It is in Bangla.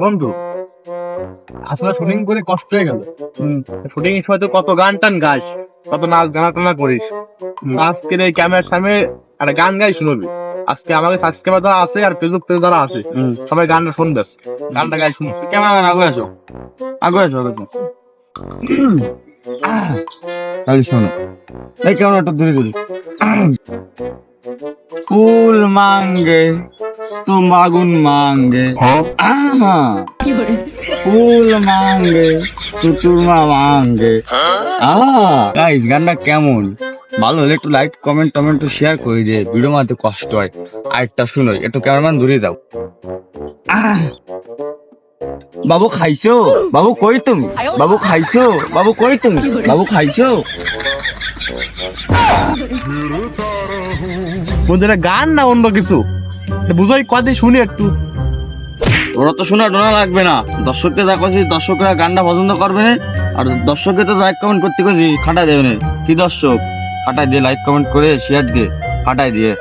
বন্ধু আসলে শুটিং করে কষ্ট হয়ে গেল। শুটিং এর সময় তো কত গান টান গাইস, কত নাচ গানা টানা করিস। আজকে এই ক্যামেরার সামনে একটা গান গাই শুনবি। আজকে আমাকে সাবস্ক্রাইবার যারা আছে আর ফেসবুক পেজ যারা আছে সবাই গানটা শুনবে, গানটা গাই শুনো। ক্যামেরাম্যান আগে আসো, আগে আসো, আগে আসো। তাহলে শোনো, এই ক্যামেরাটা ধরে ধরি। ফুল মাঙ্গে তুম আগুন মাঙ্গে, ফুল মাঙ্গে তুতুমা মাঙ্গে। গাইস, গানটা কেমন? ভালো হলে একটু লাইক কমেন্ট টমেন্ট শেয়ার করে দিয়ে, ভিডিও মারতে কষ্ট হয়। আরেকটা শুনো, একটু ক্যামেরাম্যান ধরে দাও। বাবু খাইছো? বাবু কই তুমি? বাবু খাইছো? বাবু কই তুমি? বাবু খাইছো? বন্ধু এটা গান না অন্য কিছু? বুঝাই কদিন শুনি একটু। ওরা তো শোনা ডোনা লাগবে না, দর্শককে যা কছি দর্শকরা গানটা পছন্দ করবে না। আর দর্শককে তো লাইক কমেন্ট করতে কছি, খাটাই দেবে না। কি দর্শক? খাটাই দিয়ে লাইক কমেন্ট করে শেয়ার দিয়ে খাটাই দিয়ে